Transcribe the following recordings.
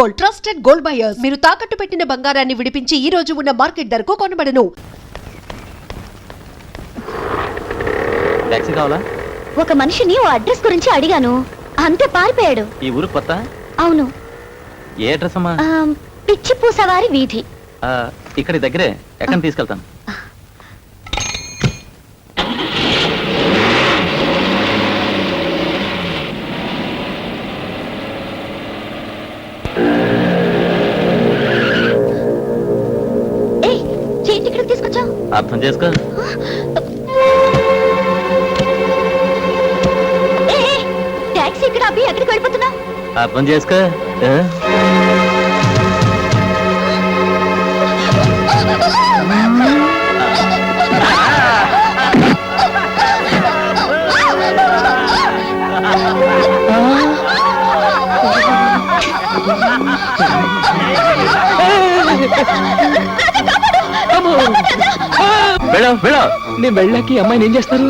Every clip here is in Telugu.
Gold, trusted gold buyers. మీరు తాకట్టు పెట్టిన బంగారాన్ని విడిపించి ఈ రోజు ఉన్న మార్కెట్ ధరకు కొనబడను. టాక్సీ కావాలా? ఒక మనిషిని ఓ అడ్రస్ గురించి అడిగాను, అంతే పారిపోయాడు. ఈ ఊరు కొత్త? అవును. ఏ అడ్రస్ అమ్మా? పిచ్చి పూసవారి వీధి. ఇక్కడ దగ్గరే, ఎక్కడ తీసుకెళ్తాను. తీసుకొచ్చావు అర్థం చేసుకో. టాక్సీ ఇక్కడ అబ్బి ఎక్కడికి వెళ్ళిపోతున్నావు? అర్థం చేసుకో. నేను వెళ్ళాకి అమ్మాయిని ఏం చేస్తారు?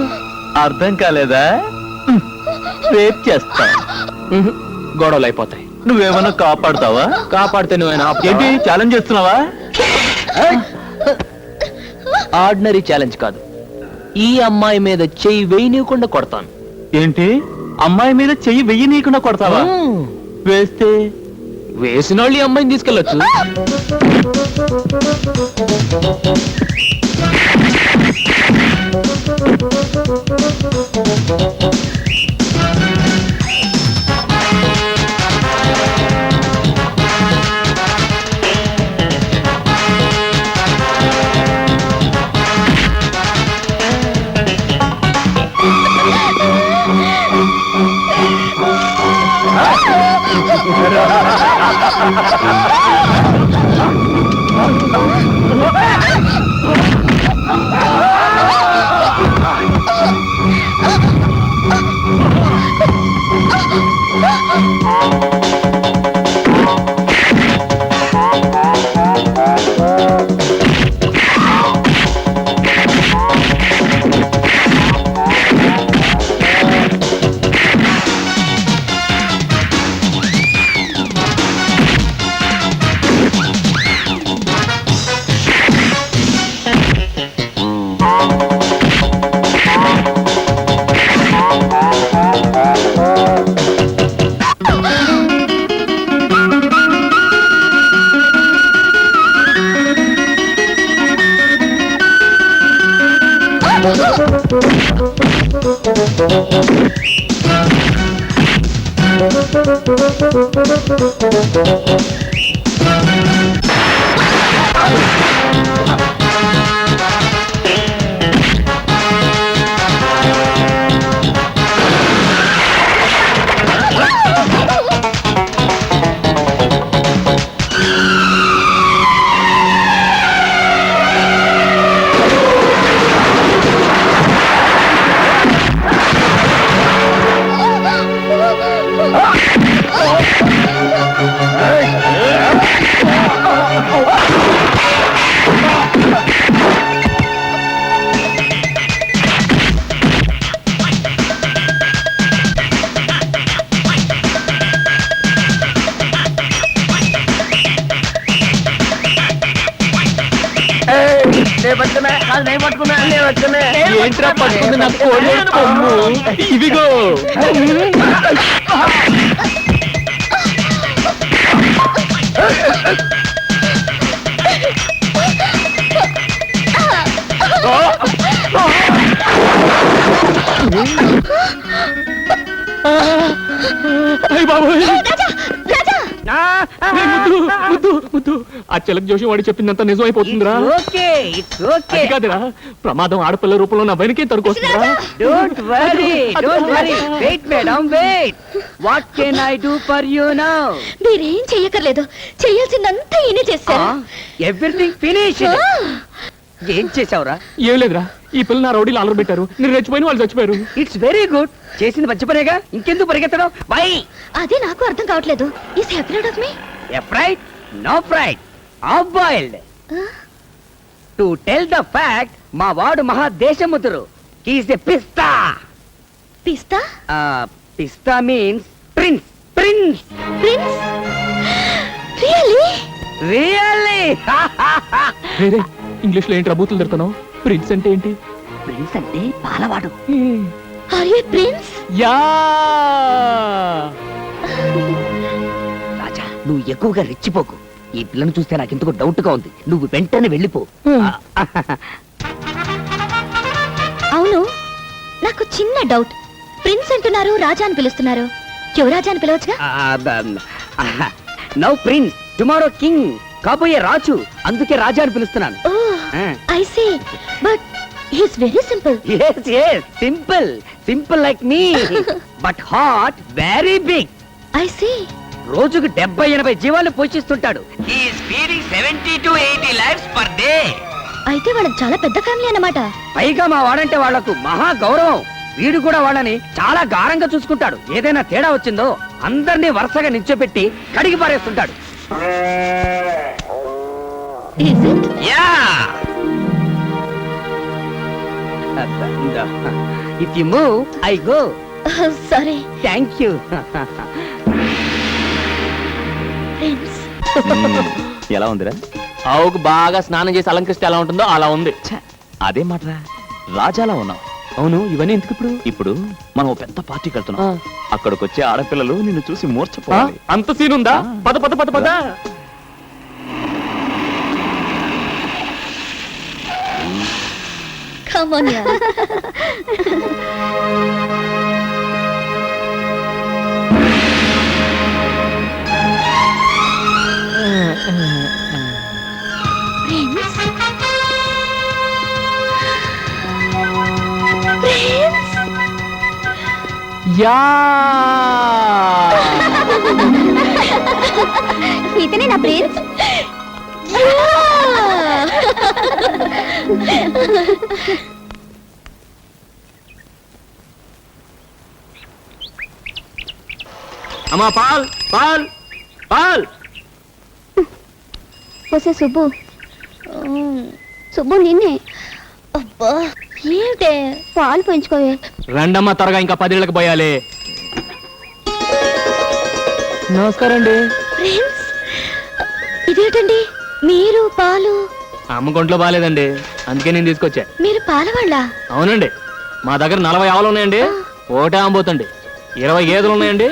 అర్థం కాలేదా? రేప్ చేస్తా. గొడవలు అయిపోతాయి. నువ్వేమన్నా కాపాడుతావా? కాపాడితే నువ్వేనా? ఏంటి ఛాలెంజ్ చేస్తున్నావా? ఆర్డినరీ ఛాలెంజ్ కాదు, ఈ అమ్మాయి మీద చెయ్యి వేయనీయకుండా కొడతాను. ఏంటి అమ్మాయి మీద చెయ్యి వెయ్యనీయకుండా కొడతావా? వేస్తే వేసిన వాళ్ళు ఈ అమ్మాయిని తీసుకెళ్ళొచ్చు. ఇదిగో ఆ చిలక జోషి వాడి చెప్పిందంతా నిజమైపోతుందిరా. కాదురా, ప్రమాదం ఆడపిల్ల రూపంలో నా వెనకే తరుకొస్తుందిరా. మీరేం చెయ్యకర్లేదు, చెయ్యాల్సిందంతా ఈయనే చేశారు. Everything finish. ఏం చేసావురా? ఏం లేదురా, ఈ పిల్ల నా రౌడీలు అలర్ పెట్టారు, నేను రెచ్చిపోయిన వాళ్ళు చచ్చిపోయారు. It's very good. చేసింది మంచి పనేగా, ఇంకెందుకు పరిగెత్తడం? వై? అదే నాకు అర్థం కావట్లేదు. Is happy of me? Afraid no fright, of boiled. To tell the fact, మా వాడు మహాదేశముతురు. He's a pista. Pista? Pista means prince. Prince prince? Really రే ఇంగ్లీష్ లో ఏంటి రబూతులు తిడుతున్నావు? ప్రిన్స్ అంటే ఏంటి? ప్రిన్స్ అంటే పాలవాడు. Are you prince? యా రాజా, నువ్వు ఎక్కువగా రెచ్చిపోకు. ఈ పిల్లను చూస్తే నాకు ఎందుకు డౌట్ గా ఉంది. నువ్వు వెంటనే వెళ్ళిపో. అవును, నాకు చిన్న డౌట్. ప్రిన్స్ అంటున్నారు, రాజా అని పిలుస్తున్నారు. యువరాజా అని పిలవచ్చుగా? నౌ ప్రిన్స్, టుమారో కింగ్, కాబోయే రాజు. అందుకే రాజా అని పిలుస్తున్నాను. I see, but he's very simple. Simple simple like me, but heart very big. I see. రోజుకు 70-80 జీవాలు పోషిస్తుంటాడు. He is feeding 70 to 80 lives per day. అయితే వాళ్ళకి చాలా పెద్ద ఫ్యామిలీ అన్నమాట. పైగా మా వాడంటే వాళ్లకు మహా గౌరవం. వీడు కూడా వాళ్ళని చాలా గారంగా చూసుకుంటాడు. ఏదైనా తేడా వచ్చిందో అందరినీ వరుసగా నిల్చోబెట్టి కడిగి పారేస్తుంటాడు. Is it? If you move, I go. Sorry, Thank you. Prince. ఎలా ఉందిరా? ఆవుకు బాగా స్నానం చేసి అలంకరిస్తే ఎలా ఉంటుందో అలా ఉంది. అదే మాట్రా, రాజాలా ఉన్నావు. అవును, ఇవన్నీ ఎందుకు ఇప్పుడు? ఇప్పుడు మనం ఓ పెద్ద పార్టీకి వెళ్తున్నాం. అక్కడికి వచ్చే ఆడపిల్లలు నిన్ను చూసి మూర్ఛపోవాలి. అంత సీన్ ఉందా? పద పద పద పద. Come on, yeah. Prince? Prince? Yeah ఇతనే నా ప్రిన్స్? అమ్మా, పాల్ పాల్ పాల్. వస్తే సుబ్బు. సుబ్బు నిన్నే. అబ్బా, ఏంటే పాలు పెంచుకోవే. రండమ్మా, త్వరగా ఇంకా 10 ఇళ్ళకి పోయాలి. నమస్కారం అండి. ప్రిన్స్, ఇదేంటండి మీరు పాలు? అమ్మ కొంట్లో బాగాలేదండి, అందుకే నేను తీసుకొచ్చా. మీరు పాలవాళ్ళ? అవునండి, మా దగ్గర 40 ఆవులు ఉన్నాయండి, ఒకటే ఆంబోతండి. 20 గేదెలు ఉన్నాయండి,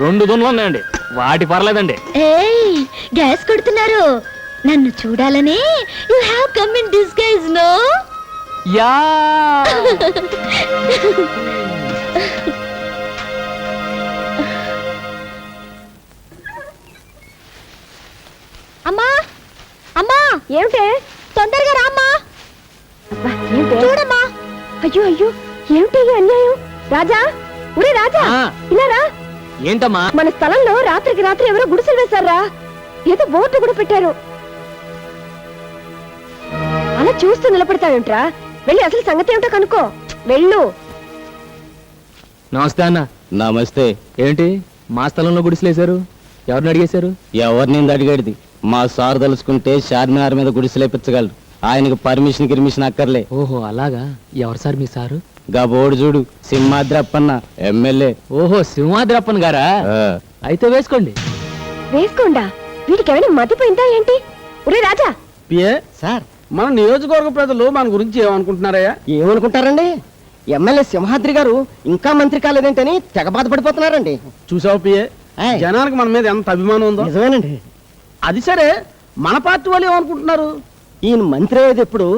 2 దున్నులు ఉన్నాయండి. వాటి పర్లేదండి. ఏయ్, గ్యాస్ కొడుతున్నారు. నన్ను చూడాలని you have come in disguise, no? Yeah అమ్మా, అమ్మా, ఏమిటే? తొందరగా రామ్మా. చూడమ్మా. అయ్యో అయ్యో, ఏమిటి ఈ అన్యాయం? రాజా, ఒరే రాజా, ఆ. ఇలా రా. ఏంటమ్మా? మన స్థలంలో రాత్రికి రాత్రి ఎవరో గుడిసెలు వేశారా? ఏదో బోర్డు కూడా పెట్టారు. అలా చూస్తూ నిలబడతావేంట్రా? వెళ్ళి అసలు సంగతి ఏమిటో కనుక్కో. వెళ్ళు. నమస్తే అన్న. నమస్తే. ఏంటి మా స్థలంలో గుడిసెలేశారు? ఎవరిని అడిగేశారు? ఎవరిని అడిగేది? మా సార్ తలుచుకుంటే చార్మినార్ మీద గుడిసెలేపించగలరు. ఆయనకు పర్మిషన్ గిర్మిషన్ అక్కర్లే. ఓహో అలాగా. ఎవరు సార్ మీ సారు? గా బోర్డు చూడు, సింహాద్రప్పన్న ఎమ్మెల్యే. ఓహో, సింహాద్రప్పన్ గారా? అయితే వేసుకోండి. వేసుకోండా? వీటికి ఏమైనా మతిపోయిందా ఏంటి? ఒరే రాజా. పిఏ సార్, మన నియోజకవర్గ ప్రజలు మన గురించి ఏమనుకుంటున్నారయ్యా? ఏమనుకుంటారండి? ఎమ్మెల్యే సింహాద్రి గారు ఇంకా మంత్రి కాలేదేంటని తెగ బాధపడిపోతున్నారండి. చూసావు పిఏ, ఆయ్. జనానికి మన మీద ఎంత అభిమానం ఉందో. నిజమేనండి. అది సరే, మన పార్టీ వాళ్ళు ఏమనుకుంటున్నారు? ఈయన మంత్రి అయ్యేది ఎప్పుడు?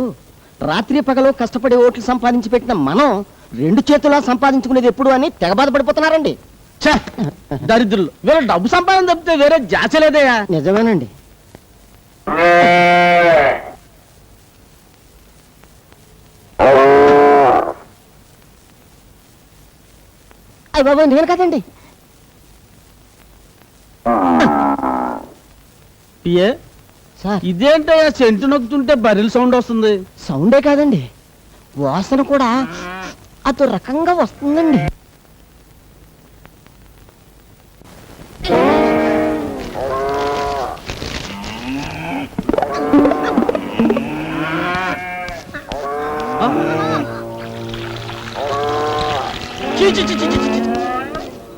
రాత్రి పగలు కష్టపడి ఓట్లు సంపాదించి పెట్టిన మనం 2 చేతులా సంపాదించుకునేది ఎప్పుడు అని తెగ బాధపడిపోతున్నారండి. ఛే, దరిద్రులు. వేరే డబ్బు సంపాదన తప్పితే వేరే జాచలేదయ్యా. నిజమేనండి. అయ్య బాబు, నేను కదండి. పిఏ, సార్, ఇదేంటయ్యా సెంటు నొక్కుతుంటే బరిల్ సౌండ్ వస్తుంది? సౌండే కాదండి, వాసన కూడా అదో రకంగా వస్తుందండి.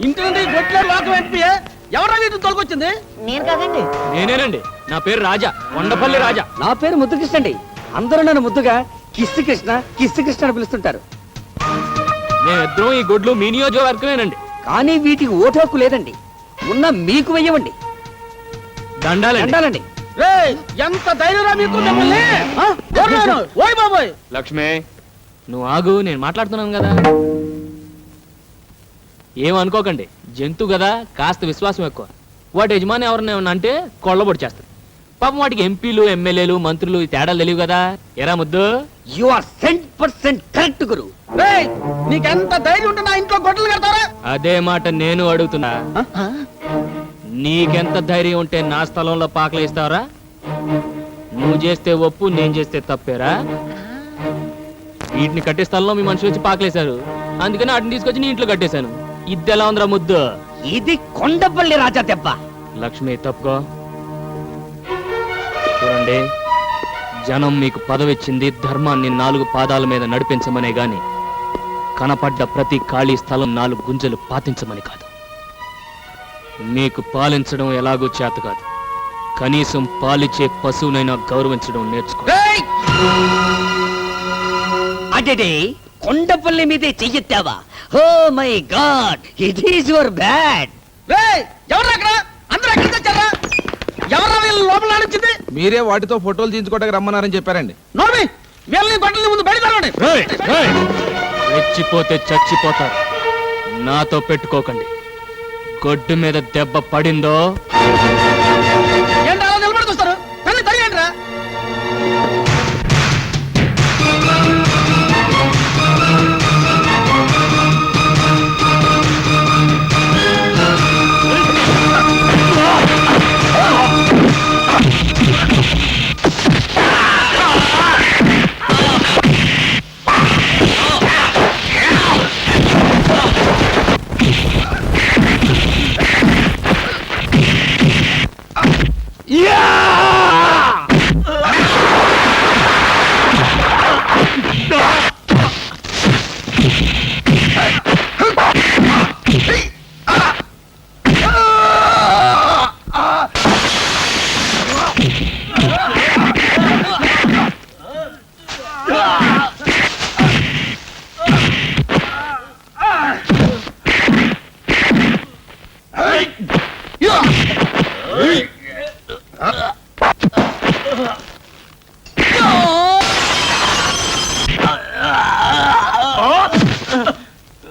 ఇంటి నుండి గొట్ల లోకం ఏంటి పిఏ? ఎవరా వీటిని తోలుకొచ్చింది? నేను కాదండి. నేనేనండి. నా పేరు రాజా, కొండపల్లి రాజా. నా పేరు ముద్దుకృష్ణ అండి. అందరూ నన్ను ముద్దుగా కిస్సు కృష్ణ అని పిలుస్తుంటారు. మేమిద్దరం ఈ గొడ్లు మీ నియోజకవర్గమేనండి. కానీ వీటికి ఓటు హక్కు లేదండి. ఉన్న మీకు వెయ్యవండి. దండాలండి. దండాలండి. రేయ్, ఎంత ధైర్యరా మీకు మిమ్మల్ని? ఆ? ఎవరు? ఓయ్ బాబోయ్. లక్ష్మి, నువ్వు ఆగు, నేను మాట్లాడుతున్నాను కదా. ఏమనుకోకండి, జంతువు కదా, కాస్త విశ్వాసం ఎక్కువ. వాటి యజమాని ఎవరన్నా ఏమన్నా అంటే కొళ్ళబొడి చేస్తారు. పాపం వాటికి ఎంపీలు, ఎమ్మెల్యేలు, మంత్రులు ఈ తేడాలు తెలియవు కదా. ఎరా ముద్దు? యు ఆర్ 100% కరెక్ట్ గురు. రేయ్, నీకెంత ధైర్యం ఉంటే నా ఇంట్లో గొడ్డలు కడతారా? అదే మాట నేను అడుగుతున్నా. నీకెంత ధైర్యం ఉంటే నా స్థలంలో పాకలు ఇస్తావరా? నువ్వు చేస్తే ఒప్పు, నేను చేస్తే తప్పేరా? వీటిని కట్టే స్థలంలో మీ మనుషులు వచ్చి పాకలేశారు, అందుకని వాటిని తీసుకొచ్చి నీ ఇంట్లో కట్టేశాను. ఇది ఎలా ఉందిరా ముద్దు? ఇది కొండపల్లి రాజా దెబ్బ. లక్ష్మి, తప్పుకో. చూడండి, జనం మీకు పదవిచ్చింది ధర్మాన్ని 4 పాదాల మీద నడిపించమనే గాని కనపడ్డ ప్రతి ఖాళీ స్థలం 4 గుంజలు పాతించమని కాదు. మీకు పాలించడం ఎలాగూ చేత కాదు, కనీసం పాలిచ్చే పశువునైనా గౌరవించడం నేర్చుకో. అడే కొండపల్లి మీదే చెయ్యెత్తావా? Oh my god, it is your bad. రేయ్, ఎవరు అక్కడ? అందరూ ఎక్కడికి వచ్చారా? ఎవరా వీళ్ళు లోపల నడిచింది? మీరే వాటితో ఫోటోలు తీయించుకోవడానికి రమ్మన్నారని చెప్పారండి. నోర్మి, వీళ్ళని గొడ్డలి ముందు బయట తరవండి. రెచ్చిపోతే చచ్చిపోతారు. నాతో పెట్టుకోకండి. గొడ్డు మీద దెబ్బ పడిందో ఏంటి అలా నిలబడి చూస్తారు? కళ్ళు తరిగండి రా.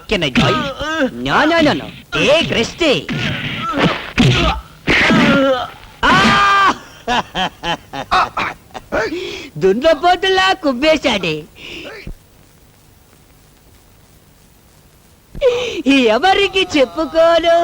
Can I join? No. Take rest. దున్నపోతులా కుబ్బేశాడే. ఎవరికి చెప్పుకోను.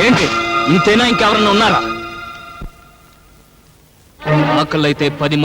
ఏంటి, ఇంతేనా? ఇంకెవరన్నా ఉన్నారా? ఆకలైతే 10